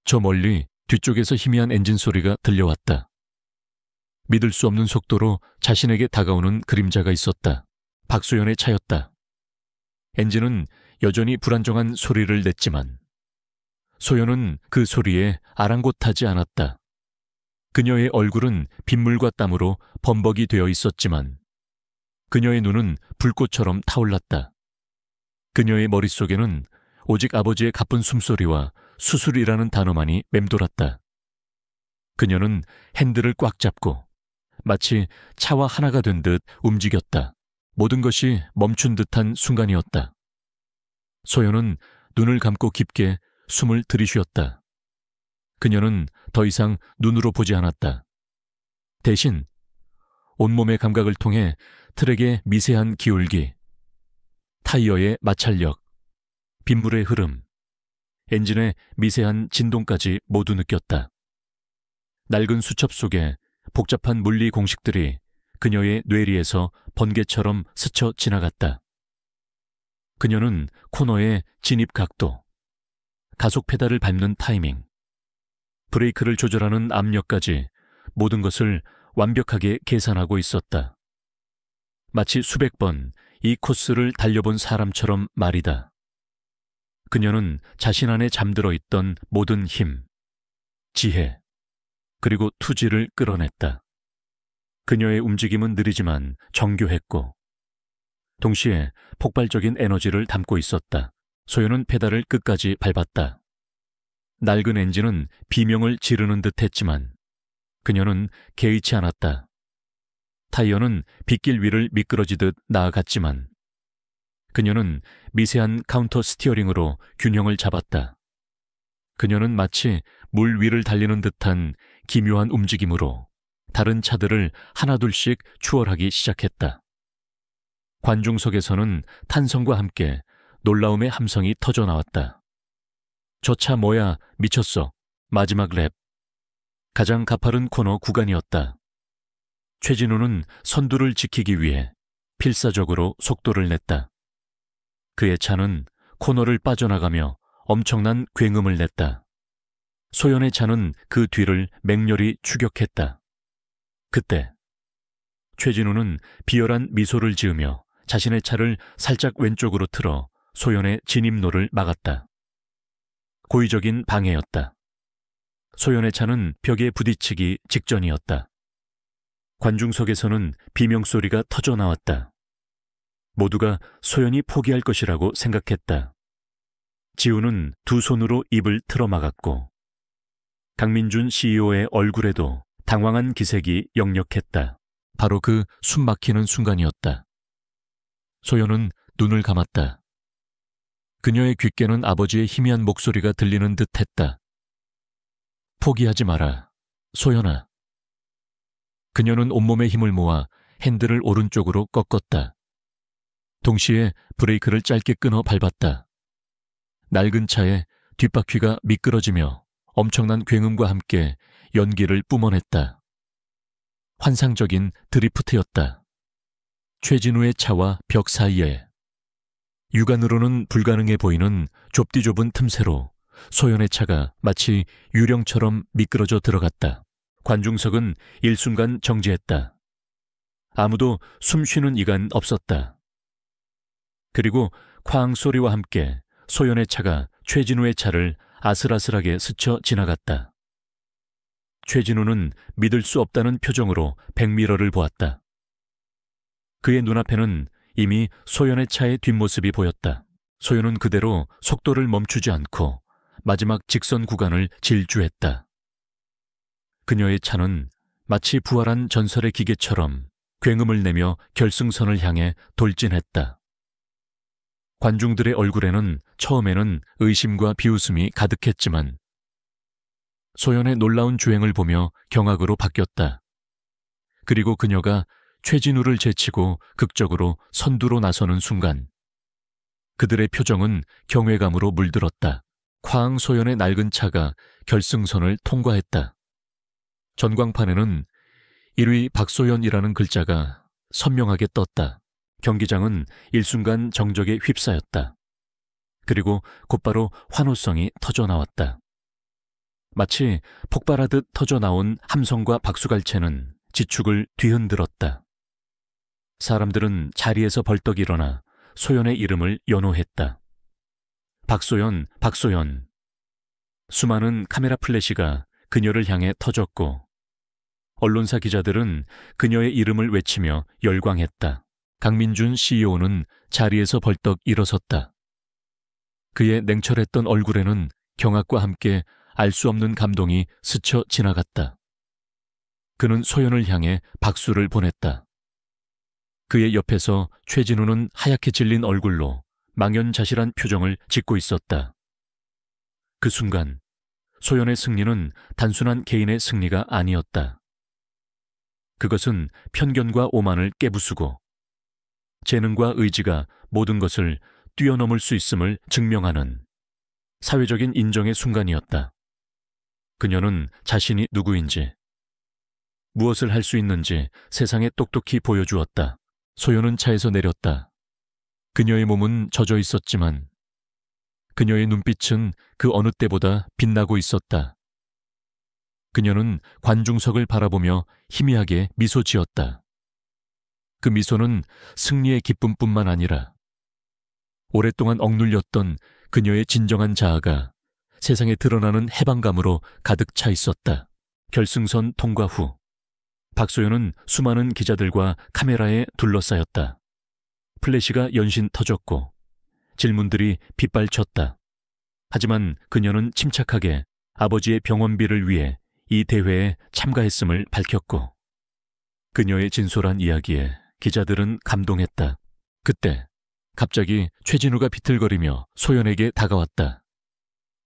저 멀리 뒤쪽에서 희미한 엔진 소리가 들려왔다. 믿을 수 없는 속도로 자신에게 다가오는 그림자가 있었다. 박소연의 차였다. 엔진은 여전히 불안정한 소리를 냈지만 소연은 그 소리에 아랑곳하지 않았다. 그녀의 얼굴은 빗물과 땀으로 범벅이 되어 있었지만 그녀의 눈은 불꽃처럼 타올랐다. 그녀의 머릿속에는 오직 아버지의 가쁜 숨소리와 수술이라는 단어만이 맴돌았다. 그녀는 핸들을 꽉 잡고 마치 차와 하나가 된 듯 움직였다. 모든 것이 멈춘 듯한 순간이었다. 소연은 눈을 감고 깊게 숨을 들이쉬었다. 그녀는 더 이상 눈으로 보지 않았다. 대신 온몸의 감각을 통해 트랙의 미세한 기울기, 타이어의 마찰력, 빗물의 흐름, 엔진의 미세한 진동까지 모두 느꼈다. 낡은 수첩 속에 복잡한 물리 공식들이 그녀의 뇌리에서 번개처럼 스쳐 지나갔다. 그녀는 코너의 진입 각도, 가속 페달을 밟는 타이밍, 브레이크를 조절하는 압력까지 모든 것을 완벽하게 계산하고 있었다. 마치 수백 번 이 코스를 달려본 사람처럼 말이다. 그녀는 자신 안에 잠들어 있던 모든 힘, 지혜, 그리고 투지를 끌어냈다. 그녀의 움직임은 느리지만 정교했고 동시에 폭발적인 에너지를 담고 있었다. 소연은 페달을 끝까지 밟았다. 낡은 엔진은 비명을 지르는 듯 했지만 그녀는 개의치 않았다. 타이어는 빗길 위를 미끄러지듯 나아갔지만 그녀는 미세한 카운터 스티어링으로 균형을 잡았다. 그녀는 마치 물 위를 달리는 듯한 기묘한 움직임으로 다른 차들을 하나둘씩 추월하기 시작했다. 관중석에서는 탄성과 함께 놀라움의 함성이 터져나왔다. 저 차 뭐야, 미쳤어. 마지막 랩. 가장 가파른 코너 구간이었다. 최진우는 선두를 지키기 위해 필사적으로 속도를 냈다. 그의 차는 코너를 빠져나가며 엄청난 굉음을 냈다. 소연의 차는 그 뒤를 맹렬히 추격했다. 그때 최진우는 비열한 미소를 지으며 자신의 차를 살짝 왼쪽으로 틀어 소연의 진입로를 막았다. 고의적인 방해였다. 소연의 차는 벽에 부딪히기 직전이었다. 관중석에서는 비명소리가 터져나왔다. 모두가 소연이 포기할 것이라고 생각했다. 지우는 두 손으로 입을 틀어막았고 강민준 CEO의 얼굴에도 당황한 기색이 역력했다. 바로 그 숨막히는 순간이었다. 소연은 눈을 감았다. 그녀의 귓께는 아버지의 희미한 목소리가 들리는 듯했다. 포기하지 마라, 소연아. 그녀는 온몸의 힘을 모아 핸들을 오른쪽으로 꺾었다. 동시에 브레이크를 짧게 끊어 밟았다. 낡은 차에 뒷바퀴가 미끄러지며 엄청난 굉음과 함께 연기를 뿜어냈다. 환상적인 드리프트였다. 최진우의 차와 벽 사이에 육안으로는 불가능해 보이는 좁디좁은 틈새로 소연의 차가 마치 유령처럼 미끄러져 들어갔다. 관중석은 일순간 정지했다. 아무도 숨쉬는 이간 없었다. 그리고 쾅 소리와 함께 소연의 차가 최진우의 차를 아슬아슬하게 스쳐 지나갔다. 최진우는 믿을 수 없다는 표정으로 백미러를 보았다. 그의 눈앞에는 이미 소연의 차의 뒷모습이 보였다. 소연은 그대로 속도를 멈추지 않고 마지막 직선 구간을 질주했다. 그녀의 차는 마치 부활한 전설의 기계처럼 굉음을 내며 결승선을 향해 돌진했다. 관중들의 얼굴에는 처음에는 의심과 비웃음이 가득했지만 소연의 놀라운 주행을 보며 경악으로 바뀌었다. 그리고 그녀가 최진우를 제치고 극적으로 선두로 나서는 순간 그들의 표정은 경외감으로 물들었다. 쾅 소연의 낡은 차가 결승선을 통과했다. 전광판에는 1위 박소연이라는 글자가 선명하게 떴다. 경기장은 일순간 정적에 휩싸였다. 그리고 곧바로 환호성이 터져나왔다. 마치 폭발하듯 터져나온 함성과 박수갈채는 지축을 뒤흔들었다. 사람들은 자리에서 벌떡 일어나 소연의 이름을 연호했다. 박소연, 박소연. 수많은 카메라 플래시가 그녀를 향해 터졌고 언론사 기자들은 그녀의 이름을 외치며 열광했다. 강민준 CEO는 자리에서 벌떡 일어섰다. 그의 냉철했던 얼굴에는 경악과 함께 알 수 없는 감동이 스쳐 지나갔다. 그는 소연을 향해 박수를 보냈다. 그의 옆에서 최진우는 하얗게 질린 얼굴로 망연자실한 표정을 짓고 있었다. 그 순간 소연의 승리는 단순한 개인의 승리가 아니었다. 그것은 편견과 오만을 깨부수고 재능과 의지가 모든 것을 뛰어넘을 수 있음을 증명하는 사회적인 인정의 순간이었다. 그녀는 자신이 누구인지, 무엇을 할 수 있는지 세상에 똑똑히 보여주었다. 소연은 차에서 내렸다. 그녀의 몸은 젖어 있었지만 그녀의 눈빛은 그 어느 때보다 빛나고 있었다. 그녀는 관중석을 바라보며 희미하게 미소 지었다. 그 미소는 승리의 기쁨뿐만 아니라 오랫동안 억눌렸던 그녀의 진정한 자아가 세상에 드러나는 해방감으로 가득 차 있었다. 결승선 통과 후 박소연은 수많은 기자들과 카메라에 둘러싸였다. 플래시가 연신 터졌고 질문들이 빗발쳤다. 하지만 그녀는 침착하게 아버지의 병원비를 위해 이 대회에 참가했음을 밝혔고 그녀의 진솔한 이야기에 기자들은 감동했다. 그때 갑자기 최진우가 비틀거리며 소연에게 다가왔다.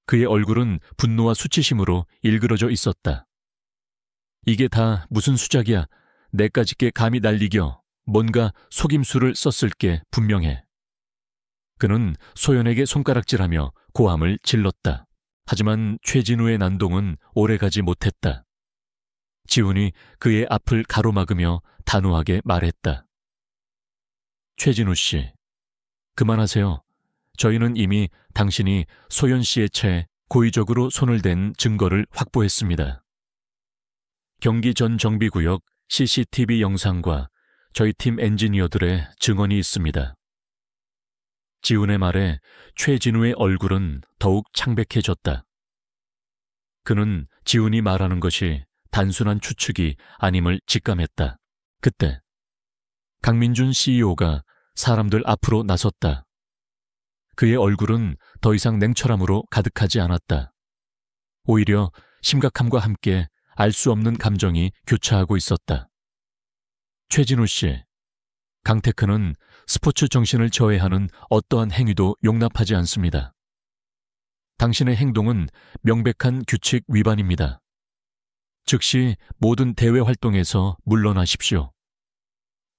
그의 얼굴은 분노와 수치심으로 일그러져 있었다. 이게 다 무슨 수작이야. 내까짓게 감히 날 이겨. 뭔가 속임수를 썼을 게 분명해. 그는 소연에게 손가락질하며 고함을 질렀다. 하지만 최진우의 난동은 오래가지 못했다. 지훈이 그의 앞을 가로막으며 단호하게 말했다. 최진우 씨, 그만하세요. 저희는 이미 당신이 소연 씨의 차에 고의적으로 손을 댄 증거를 확보했습니다. 경기 전 정비구역 CCTV 영상과 저희 팀 엔지니어들의 증언이 있습니다. 지훈의 말에 최진우의 얼굴은 더욱 창백해졌다. 그는 지훈이 말하는 것이 단순한 추측이 아님을 직감했다. 그때 강민준 CEO가 사람들 앞으로 나섰다. 그의 얼굴은 더 이상 냉철함으로 가득하지 않았다. 오히려 심각함과 함께 알 수 없는 감정이 교차하고 있었다. 최진우 씨, 강테크는 스포츠 정신을 저해하는 어떠한 행위도 용납하지 않습니다. 당신의 행동은 명백한 규칙 위반입니다. 즉시 모든 대외 활동에서 물러나십시오.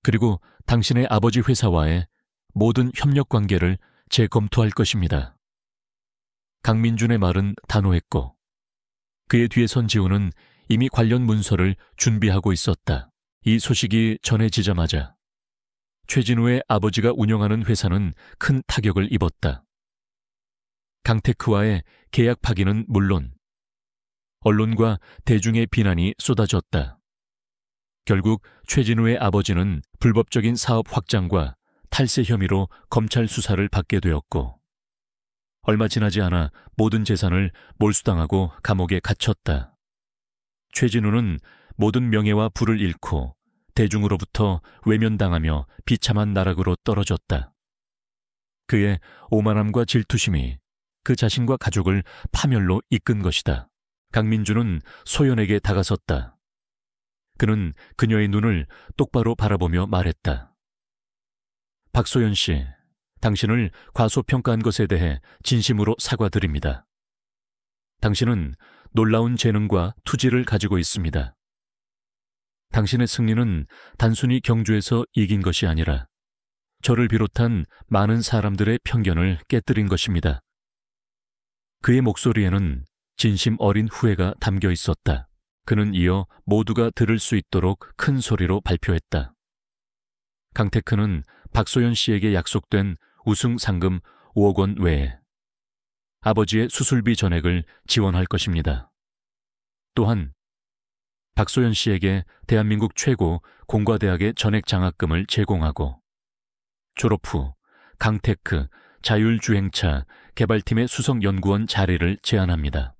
그리고 당신의 아버지 회사와의 모든 협력 관계를 재검토할 것입니다. 강민준의 말은 단호했고 그의 뒤에 선 지훈은 이미 관련 문서를 준비하고 있었다. 이 소식이 전해지자마자 최진우의 아버지가 운영하는 회사는 큰 타격을 입었다. 강테크와의 계약 파기는 물론 언론과 대중의 비난이 쏟아졌다. 결국 최진우의 아버지는 불법적인 사업 확장과 탈세 혐의로 검찰 수사를 받게 되었고 얼마 지나지 않아 모든 재산을 몰수당하고 감옥에 갇혔다. 최진우는 모든 명예와 부를 잃고 대중으로부터 외면당하며 비참한 나락으로 떨어졌다. 그의 오만함과 질투심이 그 자신과 가족을 파멸로 이끈 것이다. 강민준은 소연에게 다가섰다. 그는 그녀의 눈을 똑바로 바라보며 말했다. 박소연 씨, 당신을 과소평가한 것에 대해 진심으로 사과드립니다. 당신은 놀라운 재능과 투지를 가지고 있습니다. 당신의 승리는 단순히 경주에서 이긴 것이 아니라 저를 비롯한 많은 사람들의 편견을 깨뜨린 것입니다. 그의 목소리에는 진심 어린 후회가 담겨 있었다. 그는 이어 모두가 들을 수 있도록 큰 소리로 발표했다. 강테크는 박소연 씨에게 약속된 우승 상금 5억 원 외에 아버지의 수술비 전액을 지원할 것입니다. 또한 박소연 씨에게 대한민국 최고 공과대학의 전액 장학금을 제공하고 졸업 후 강테크 자율주행차 개발팀의 수석연구원 자리를 제안합니다.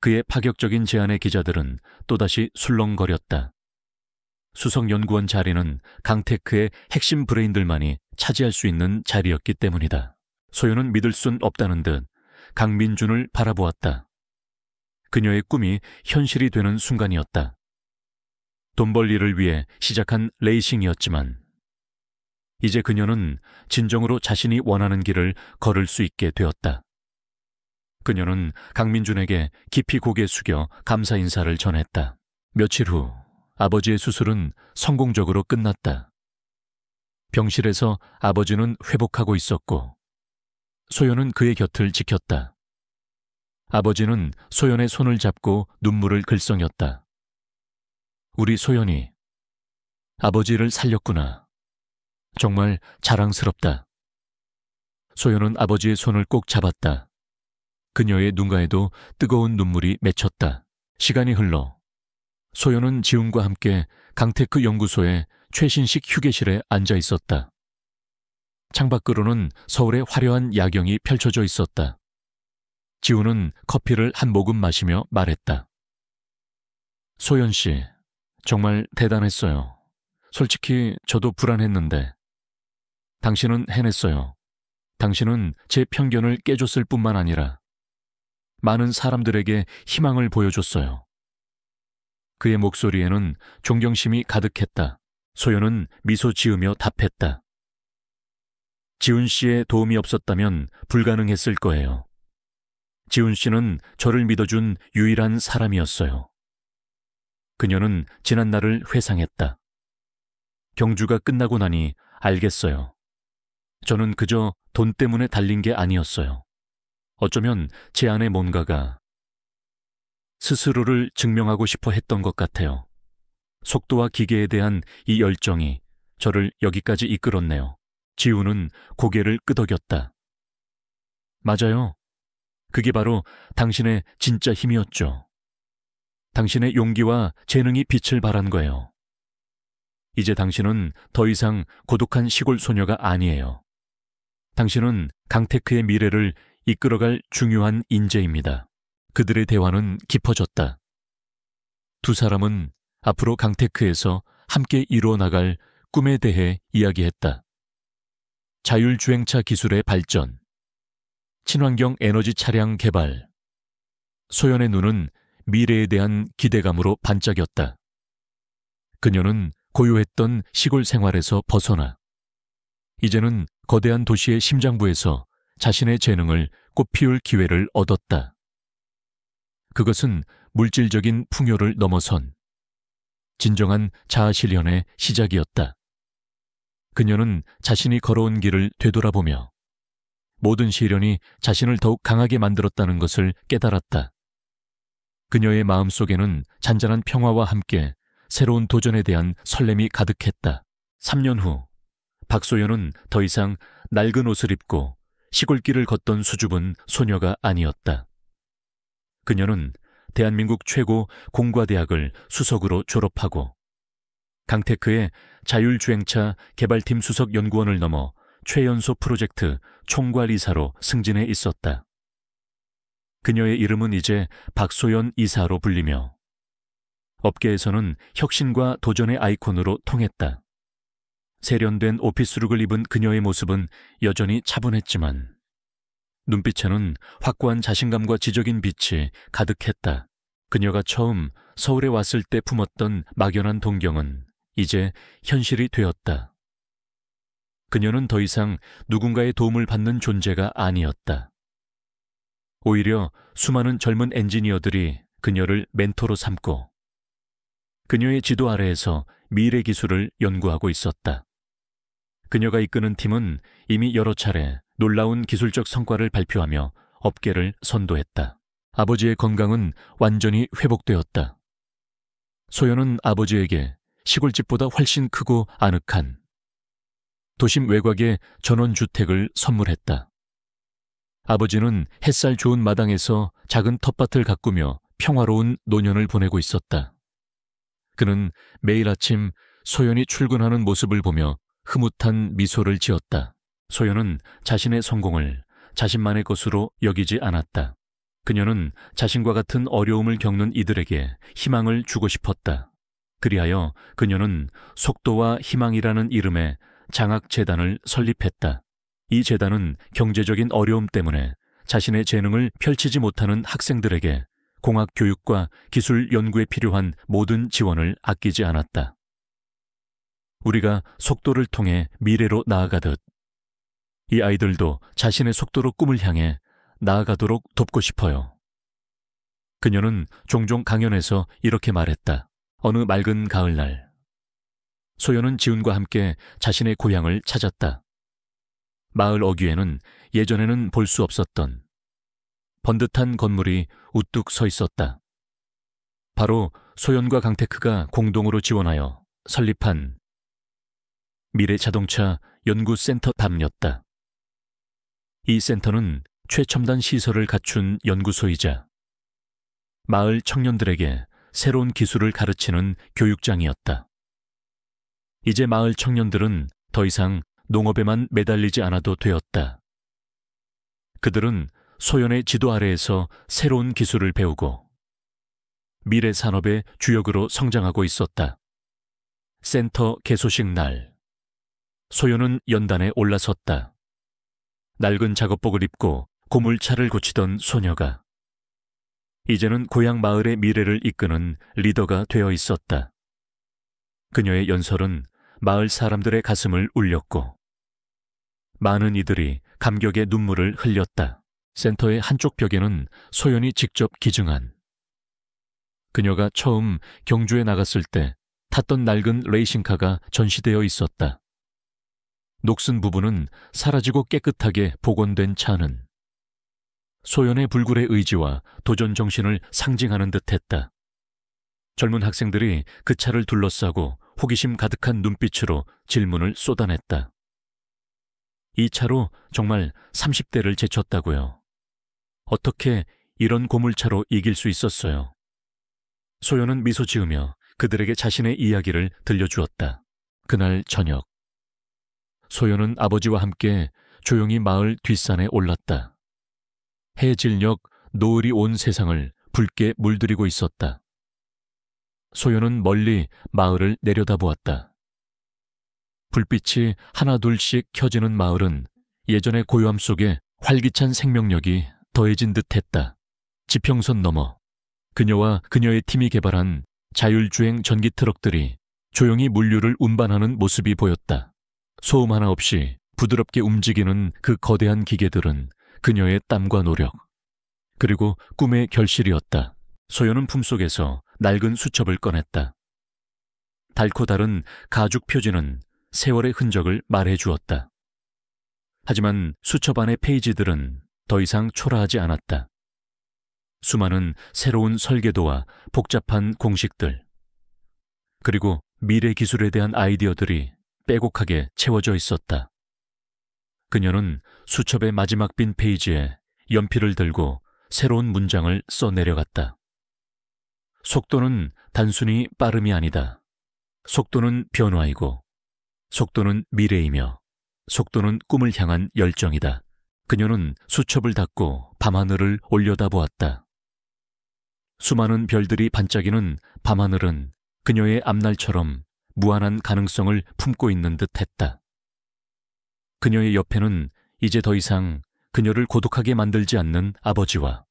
그의 파격적인 제안에 기자들은 또다시 술렁거렸다. 수석연구원 자리는 강테크의 핵심 브레인들만이 차지할 수 있는 자리였기 때문이다. 소연은 믿을 순 없다는 듯 강민준을 바라보았다. 그녀의 꿈이 현실이 되는 순간이었다. 돈 벌 일을 위해 시작한 레이싱이었지만 이제 그녀는 진정으로 자신이 원하는 길을 걸을 수 있게 되었다. 그녀는 강민준에게 깊이 고개 숙여 감사 인사를 전했다. 며칠 후 아버지의 수술은 성공적으로 끝났다. 병실에서 아버지는 회복하고 있었고 소연은 그의 곁을 지켰다. 아버지는 소연의 손을 잡고 눈물을 글썽였다. 우리 소연이 아버지를 살렸구나. 정말 자랑스럽다. 소연은 아버지의 손을 꼭 잡았다. 그녀의 눈가에도 뜨거운 눈물이 맺혔다. 시간이 흘러 소연은 지훈과 함께 강테크 연구소의 최신식 휴게실에 앉아 있었다. 창밖으로는 서울의 화려한 야경이 펼쳐져 있었다. 지훈은 커피를 한 모금 마시며 말했다. 소연 씨, 정말 대단했어요. 솔직히 저도 불안했는데 당신은 해냈어요. 당신은 제 편견을 깨줬을 뿐만 아니라 많은 사람들에게 희망을 보여줬어요. 그의 목소리에는 존경심이 가득했다. 소연은 미소 지으며 답했다. 지훈 씨의 도움이 없었다면 불가능했을 거예요. 지훈 씨는 저를 믿어준 유일한 사람이었어요. 그녀는 지난 날을 회상했다. 경주가 끝나고 나니 알겠어요. 저는 그저 돈 때문에 달린 게 아니었어요. 어쩌면 제 안에 뭔가가 스스로를 증명하고 싶어 했던 것 같아요. 속도와 기계에 대한 이 열정이 저를 여기까지 이끌었네요. 지우는 고개를 끄덕였다. 맞아요. 그게 바로 당신의 진짜 힘이었죠. 당신의 용기와 재능이 빛을 발한 거예요. 이제 당신은 더 이상 고독한 시골 소녀가 아니에요. 당신은 강테크의 미래를 이끌어갈 중요한 인재입니다. 그들의 대화는 깊어졌다. 두 사람은 앞으로 강테크에서 함께 이루어 나갈 꿈에 대해 이야기했다. 자율주행차 기술의 발전, 친환경 에너지 차량 개발. 소연의 눈은 미래에 대한 기대감으로 반짝였다. 그녀는 고요했던 시골 생활에서 벗어나 이제는 거대한 도시의 심장부에서 자신의 재능을 꽃피울 기회를 얻었다. 그것은 물질적인 풍요를 넘어선 진정한 자아실현의 시작이었다. 그녀는 자신이 걸어온 길을 되돌아보며 모든 시련이 자신을 더욱 강하게 만들었다는 것을 깨달았다. 그녀의 마음속에는 잔잔한 평화와 함께 새로운 도전에 대한 설렘이 가득했다. 3년 후 박소연은 더 이상 낡은 옷을 입고 시골길을 걷던 수줍은 소녀가 아니었다. 그녀는 대한민국 최고 공과대학을 수석으로 졸업하고 강테크의 자율주행차 개발팀 수석 연구원을 넘어 최연소 프로젝트 총괄이사로 승진해 있었다. 그녀의 이름은 이제 박소연 이사로 불리며 업계에서는 혁신과 도전의 아이콘으로 통했다. 세련된 오피스룩을 입은 그녀의 모습은 여전히 차분했지만 눈빛에는 확고한 자신감과 지적인 빛이 가득했다. 그녀가 처음 서울에 왔을 때 품었던 막연한 동경은 이제 현실이 되었다. 그녀는 더 이상 누군가의 도움을 받는 존재가 아니었다. 오히려 수많은 젊은 엔지니어들이 그녀를 멘토로 삼고 그녀의 지도 아래에서 미래 기술을 연구하고 있었다. 그녀가 이끄는 팀은 이미 여러 차례 놀라운 기술적 성과를 발표하며 업계를 선도했다. 아버지의 건강은 완전히 회복되었다. 소연은 아버지에게 시골집보다 훨씬 크고 아늑한 도심 외곽의 전원주택을 선물했다. 아버지는 햇살 좋은 마당에서 작은 텃밭을 가꾸며 평화로운 노년을 보내고 있었다. 그는 매일 아침 소연이 출근하는 모습을 보며 흐뭇한 미소를 지었다. 소연은 자신의 성공을 자신만의 것으로 여기지 않았다. 그녀는 자신과 같은 어려움을 겪는 이들에게 희망을 주고 싶었다. 그리하여 그녀는 속도와 희망이라는 이름의 장학재단을 설립했다. 이 재단은 경제적인 어려움 때문에 자신의 재능을 펼치지 못하는 학생들에게 공학 교육과 기술 연구에 필요한 모든 지원을 아끼지 않았다. 우리가 속도를 통해 미래로 나아가듯 이 아이들도 자신의 속도로 꿈을 향해 나아가도록 돕고 싶어요. 그녀는 종종 강연에서 이렇게 말했다. 어느 맑은 가을날 소연은 지훈과 함께 자신의 고향을 찾았다. 마을 어귀에는 예전에는 볼 수 없었던 번듯한 건물이 우뚝 서 있었다. 바로 소연과 강테크가 공동으로 지원하여 설립한 미래자동차 연구센터담이었다. 이 센터는 최첨단 시설을 갖춘 연구소이자 마을 청년들에게 새로운 기술을 가르치는 교육장이었다. 이제 마을 청년들은 더 이상 농업에만 매달리지 않아도 되었다. 그들은 소연의 지도 아래에서 새로운 기술을 배우고 미래 산업의 주역으로 성장하고 있었다. 센터 개소식 날, 소연은 연단에 올라섰다. 낡은 작업복을 입고 고물차를 고치던 소녀가 이제는 고향 마을의 미래를 이끄는 리더가 되어 있었다. 그녀의 연설은 마을 사람들의 가슴을 울렸고 많은 이들이 감격의 눈물을 흘렸다. 센터의 한쪽 벽에는 소연이 직접 기증한 그녀가 처음 경주에 나갔을 때 탔던 낡은 레이싱카가 전시되어 있었다. 녹슨 부분은 사라지고 깨끗하게 복원된 차는 소연의 불굴의 의지와 도전 정신을 상징하는 듯했다. 젊은 학생들이 그 차를 둘러싸고 호기심 가득한 눈빛으로 질문을 쏟아냈다. 이 차로 정말 30대를 제쳤다고요. 어떻게 이런 고물차로 이길 수 있었어요? 소연은 미소 지으며 그들에게 자신의 이야기를 들려주었다. 그날 저녁, 소연은 아버지와 함께 조용히 마을 뒷산에 올랐다. 해질녘 노을이 온 세상을 붉게 물들이고 있었다. 소연은 멀리 마을을 내려다보았다. 불빛이 하나둘씩 켜지는 마을은 예전의 고요함 속에 활기찬 생명력이 더해진 듯했다. 지평선 너머 그녀와 그녀의 팀이 개발한 자율주행 전기 트럭들이 조용히 물류를 운반하는 모습이 보였다. 소음 하나 없이 부드럽게 움직이는 그 거대한 기계들은 그녀의 땀과 노력, 그리고 꿈의 결실이었다. 소연은 품속에서 낡은 수첩을 꺼냈다. 닳고 다른 가죽 표지는 세월의 흔적을 말해주었다. 하지만 수첩 안의 페이지들은 더 이상 초라하지 않았다. 수많은 새로운 설계도와 복잡한 공식들, 그리고 미래 기술에 대한 아이디어들이 빼곡하게 채워져 있었다. 그녀는 수첩의 마지막 빈 페이지에 연필을 들고 새로운 문장을 써내려갔다. 속도는 단순히 빠름이 아니다. 속도는 변화이고, 속도는 미래이며, 속도는 꿈을 향한 열정이다. 그녀는 수첩을 닫고 밤하늘을 올려다보았다. 수많은 별들이 반짝이는 밤하늘은 그녀의 앞날처럼 무한한 가능성을 품고 있는 듯했다. 그녀의 옆에는 이제 더 이상 그녀를 고독하게 만들지 않는 아버지와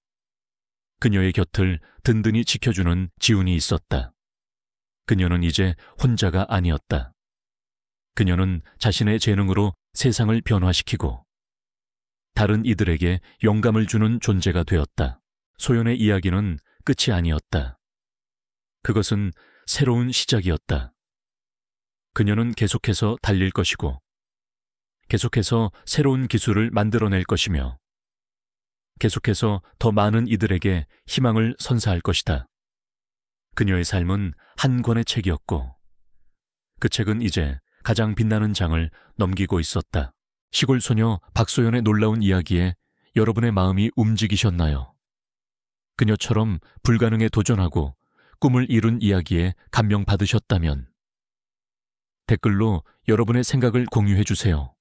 그녀의 곁을 든든히 지켜주는 지훈이 있었다. 그녀는 이제 혼자가 아니었다. 그녀는 자신의 재능으로 세상을 변화시키고 다른 이들에게 영감을 주는 존재가 되었다. 소연의 이야기는 끝이 아니었다. 그것은 새로운 시작이었다. 그녀는 계속해서 달릴 것이고, 계속해서 새로운 기술을 만들어낼 것이며, 계속해서 더 많은 이들에게 희망을 선사할 것이다. 그녀의 삶은 한 권의 책이었고, 그 책은 이제 가장 빛나는 장을 넘기고 있었다. 시골 소녀 박소연의 놀라운 이야기에 여러분의 마음이 움직이셨나요? 그녀처럼 불가능에 도전하고 꿈을 이룬 이야기에 감명받으셨다면 댓글로 여러분의 생각을 공유해 주세요.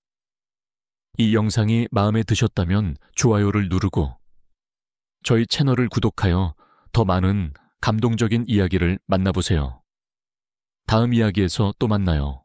이 영상이 마음에 드셨다면 좋아요를 누르고 저희 채널을 구독하여 더 많은 감동적인 이야기를 만나보세요. 다음 이야기에서 또 만나요.